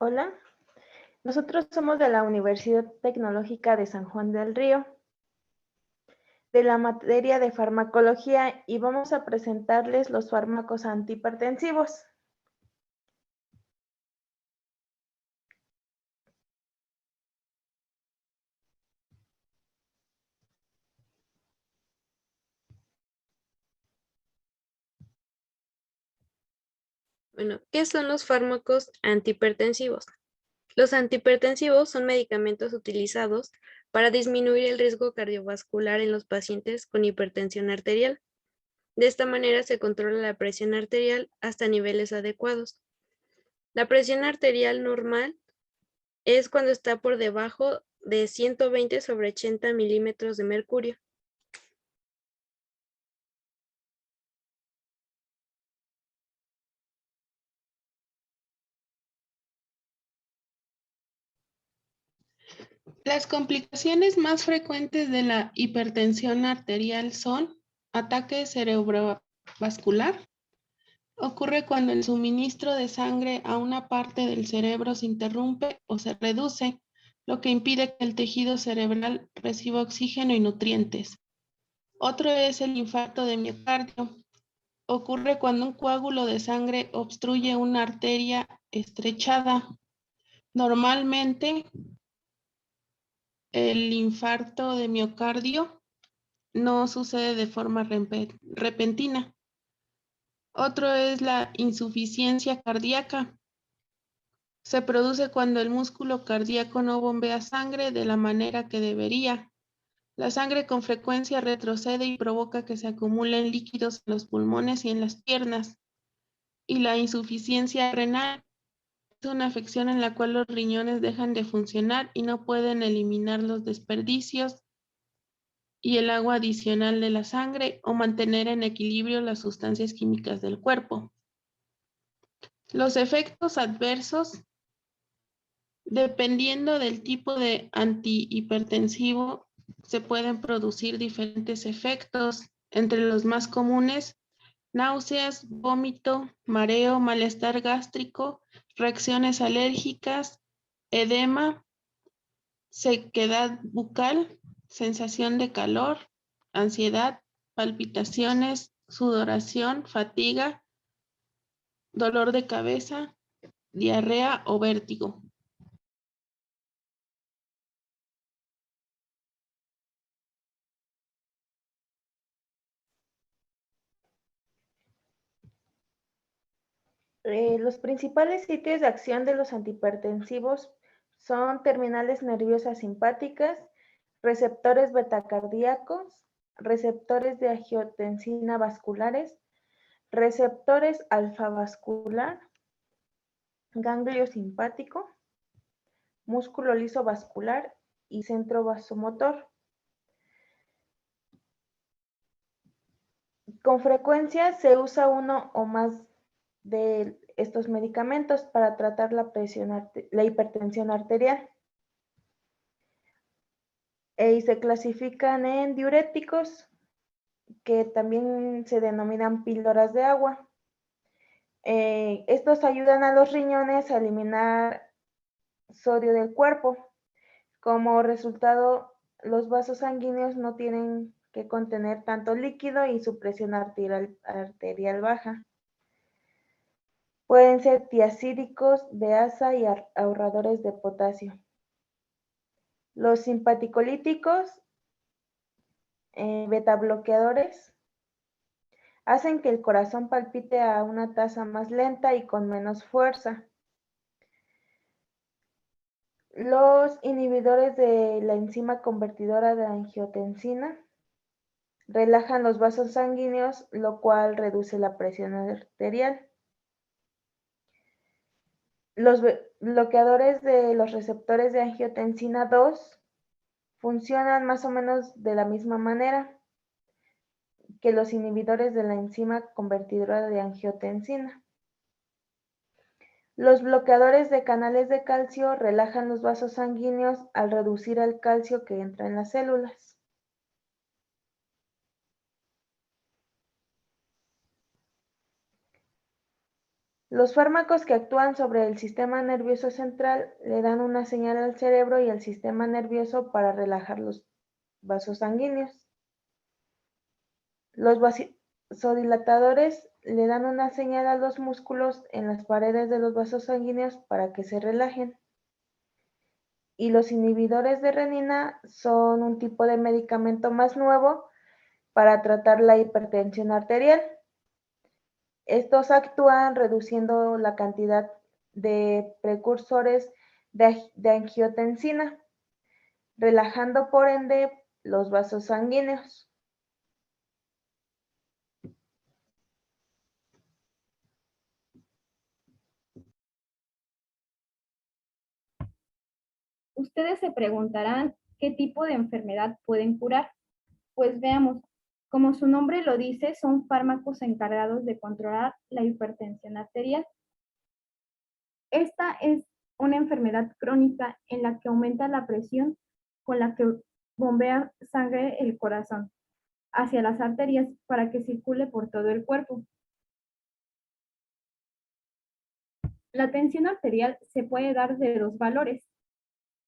Hola, nosotros somos de la Universidad Tecnológica de San Juan del Río, de la materia de farmacología, y vamos a presentarles los fármacos antihipertensivos. Bueno, ¿qué son los fármacos antihipertensivos? Los antihipertensivos son medicamentos utilizados para disminuir el riesgo cardiovascular en los pacientes con hipertensión arterial. De esta manera se controla la presión arterial hasta niveles adecuados. La presión arterial normal es cuando está por debajo de 120/80 milímetros de mercurio. Las complicaciones más frecuentes de la hipertensión arterial son ataque cerebrovascular. Ocurre cuando el suministro de sangre a una parte del cerebro se interrumpe o se reduce, lo que impide que el tejido cerebral reciba oxígeno y nutrientes. Otro es el infarto de miocardio. Ocurre cuando un coágulo de sangre obstruye una arteria estrechada. Normalmente, el infarto de miocardio no sucede de forma repentina. Otro es la insuficiencia cardíaca. Se produce cuando el músculo cardíaco no bombea sangre de la manera que debería. La sangre con frecuencia retrocede y provoca que se acumulen líquidos en los pulmones y en las piernas. Y la insuficiencia renal es una afección en la cual los riñones dejan de funcionar y no pueden eliminar los desperdicios y el agua adicional de la sangre o mantener en equilibrio las sustancias químicas del cuerpo. Los efectos adversos, dependiendo del tipo de antihipertensivo, se pueden producir diferentes efectos. Entre los más comunes, náuseas, vómito, mareo, malestar gástrico, reacciones alérgicas, edema, sequedad bucal, sensación de calor, ansiedad, palpitaciones, sudoración, fatiga, dolor de cabeza, diarrea o vértigo. Los principales sitios de acción de los antihipertensivos son terminales nerviosas simpáticas, receptores betacardíacos, receptores de angiotensina vasculares, receptores alfa vascular, ganglio simpático, músculo liso vascular y centro vasomotor. Con frecuencia se usa uno o más de estos medicamentos para tratar la hipertensión arterial. Y se clasifican en diuréticos, que también se denominan píldoras de agua. Estos ayudan a los riñones a eliminar sodio del cuerpo. Como resultado, los vasos sanguíneos no tienen que contener tanto líquido y su presión arterial baja. Pueden ser tiacídicos de asa y ahorradores de potasio. Los simpaticolíticos, betabloqueadores, hacen que el corazón palpite a una tasa más lenta y con menos fuerza. Los inhibidores de la enzima convertidora de angiotensina relajan los vasos sanguíneos, lo cual reduce la presión arterial. Los bloqueadores de los receptores de angiotensina 2 funcionan más o menos de la misma manera que los inhibidores de la enzima convertidora de angiotensina. Los bloqueadores de canales de calcio relajan los vasos sanguíneos al reducir el calcio que entra en las células. Los fármacos que actúan sobre el sistema nervioso central le dan una señal al cerebro y al sistema nervioso para relajar los vasos sanguíneos. Los vasodilatadores le dan una señal a los músculos en las paredes de los vasos sanguíneos para que se relajen. Y los inhibidores de renina son un tipo de medicamento más nuevo para tratar la hipertensión arterial. Estos actúan reduciendo la cantidad de precursores de angiotensina, relajando por ende los vasos sanguíneos. Ustedes se preguntarán qué tipo de enfermedad pueden curar. Pues veamos, como su nombre lo dice, son fármacos encargados de controlar la hipertensión arterial. Esta es una enfermedad crónica en la que aumenta la presión con la que bombea sangre el corazón hacia las arterias para que circule por todo el cuerpo. La tensión arterial se puede dar de dos valores.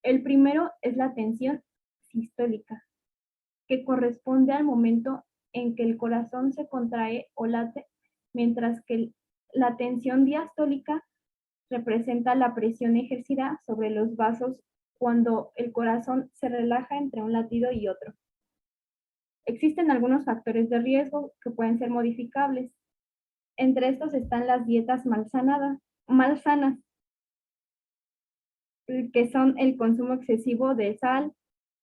El primero es la tensión sistólica, que corresponde al momento en que el corazón se contrae o late, mientras que la tensión diastólica representa la presión ejercida sobre los vasos cuando el corazón se relaja entre un latido y otro. Existen algunos factores de riesgo que pueden ser modificables. Entre estos están las dietas malsanas, que son el consumo excesivo de sal,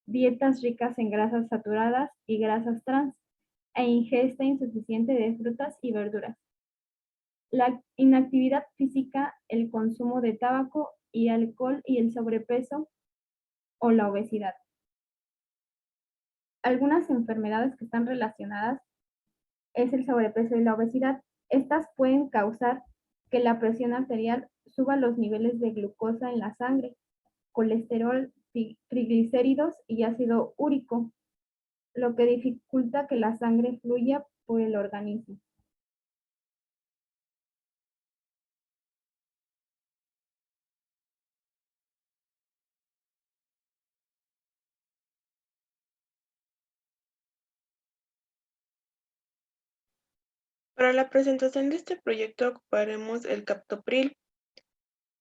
dietas ricas en grasas saturadas y grasas trans, e ingesta insuficiente de frutas y verduras. La inactividad física, el consumo de tabaco y alcohol y el sobrepeso o la obesidad. Algunas enfermedades que están relacionadas es el sobrepeso y la obesidad. Estas pueden causar que la presión arterial suba los niveles de glucosa en la sangre, colesterol, triglicéridos y ácido úrico, lo que dificulta que la sangre fluya por el organismo. Para la presentación de este proyecto ocuparemos el captopril.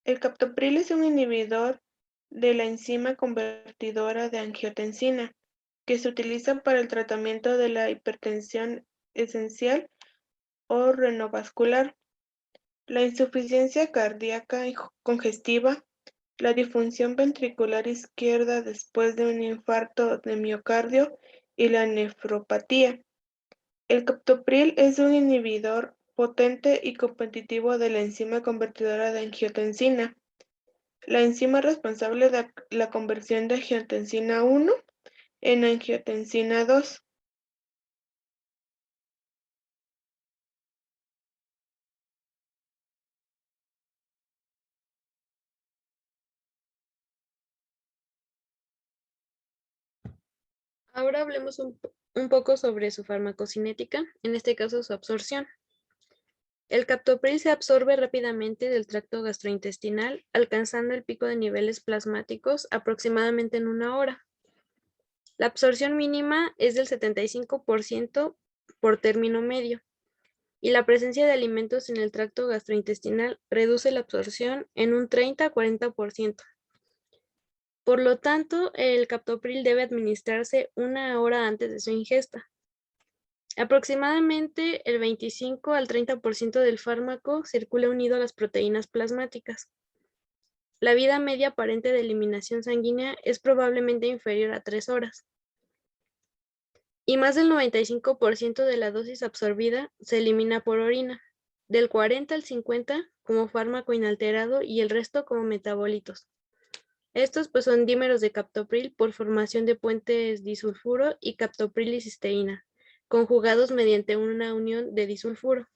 El captopril es un inhibidor de la enzima convertidora de angiotensina que se utiliza para el tratamiento de la hipertensión esencial o renovascular, la insuficiencia cardíaca congestiva, la disfunción ventricular izquierda después de un infarto de miocardio y la nefropatía. El captopril es un inhibidor potente y competitivo de la enzima convertidora de angiotensina, la enzima responsable de la conversión de angiotensina 1 en angiotensina 2. Ahora hablemos un poco sobre su farmacocinética, en este caso su absorción. El captopril se absorbe rápidamente del tracto gastrointestinal, alcanzando el pico de niveles plasmáticos aproximadamente en 1 hora. La absorción mínima es del 75% por término medio, y la presencia de alimentos en el tracto gastrointestinal reduce la absorción en un 30 a 40%. Por lo tanto, el captopril debe administrarse 1 hora antes de su ingesta. Aproximadamente el 25 al 30% del fármaco circula unido a las proteínas plasmáticas. La vida media aparente de eliminación sanguínea es probablemente inferior a 3 horas. Y más del 95% de la dosis absorbida se elimina por orina, del 40 al 50 como fármaco inalterado y el resto como metabolitos. Estos pues son dímeros de captopril por formación de puentes disulfuro y captopril y cisteína, conjugados mediante una unión de disulfuro.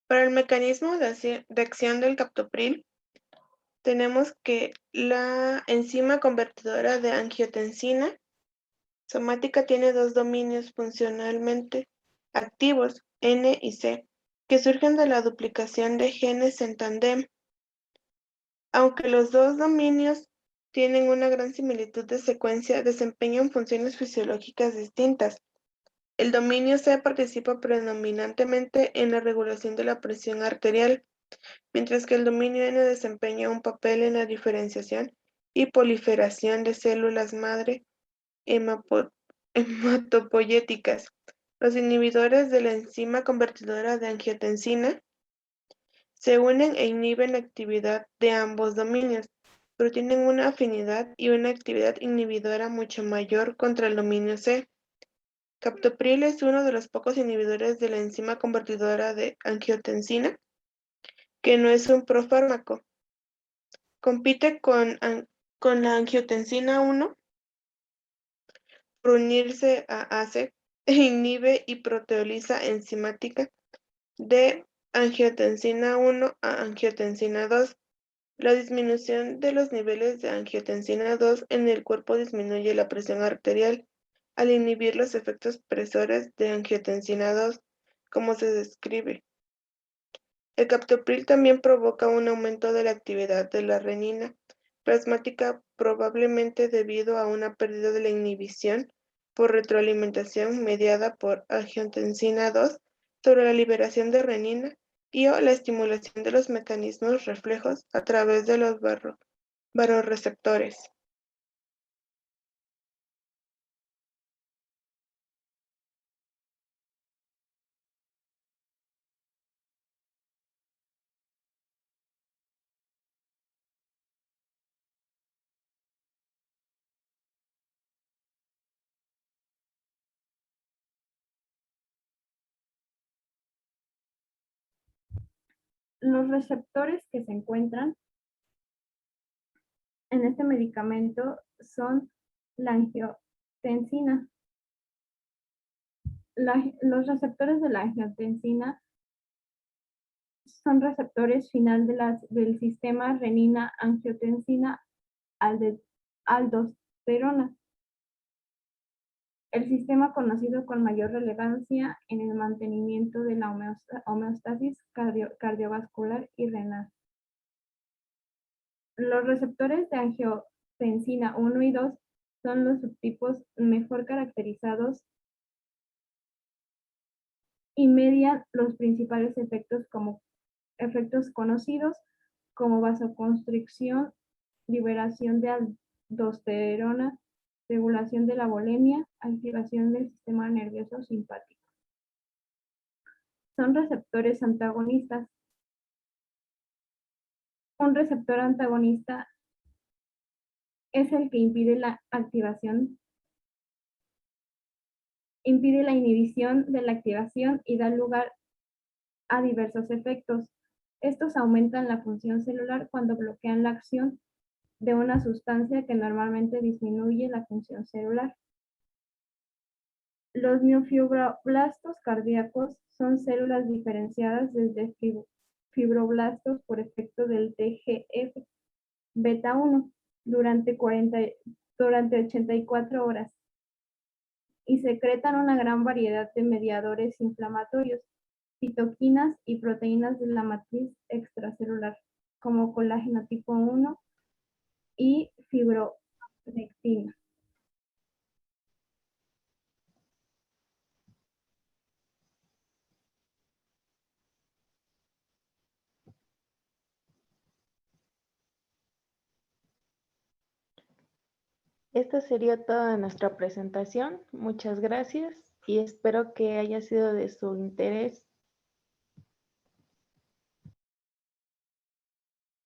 Para el mecanismo de acción del captopril, tenemos que la enzima convertidora de angiotensina somática tiene dos dominios funcionalmente activos, N y C, que surgen de la duplicación de genes en tándem. Aunque los dos dominios tienen una gran similitud de secuencia, desempeñan funciones fisiológicas distintas. El dominio C participa predominantemente en la regulación de la presión arterial, mientras que el dominio N desempeña un papel en la diferenciación y proliferación de células madre hematopoyéticas. Los inhibidores de la enzima convertidora de angiotensina se unen e inhiben la actividad de ambos dominios, pero tienen una afinidad y una actividad inhibidora mucho mayor contra el dominio C. Captopril es uno de los pocos inhibidores de la enzima convertidora de angiotensina que no es un profármaco. Compite con la angiotensina 1 por unirse a ACE e inhibe y proteoliza enzimática de angiotensina 1 a angiotensina 2. La disminución de los niveles de angiotensina 2 en el cuerpo disminuye la presión arterial al inhibir los efectos presores de angiotensina 2, como se describe. El captopril también provoca un aumento de la actividad de la renina plasmática, probablemente debido a una pérdida de la inhibición por retroalimentación mediada por angiotensina 2 sobre la liberación de renina y o la estimulación de los mecanismos reflejos a través de los vasoreceptores. Los receptores que se encuentran en este medicamento son la angiotensina. Los receptores de la angiotensina son receptores final del sistema renina-angiotensina-aldosterona, el sistema conocido con mayor relevancia en el mantenimiento de la homeostasis cardiovascular y renal. Los receptores de angiotensina 1 y 2 son los subtipos mejor caracterizados y median los principales efectos conocidos como vasoconstricción, liberación de aldosterona, regulación de la volemia, activación del sistema nervioso simpático. Son receptores antagonistas. Un receptor antagonista es el que impide la inhibición de la activación y da lugar a diversos efectos. Estos aumentan la función celular cuando bloquean la acción de una sustancia que normalmente disminuye la función celular. Los miofibroblastos cardíacos son células diferenciadas desde fibroblastos por efecto del TGF-beta1 durante 84 horas y secretan una gran variedad de mediadores inflamatorios, citoquinas y proteínas de la matriz extracelular, como colágeno tipo 1 y fibronectina. Esta sería toda nuestra presentación. Muchas gracias y espero que haya sido de su interés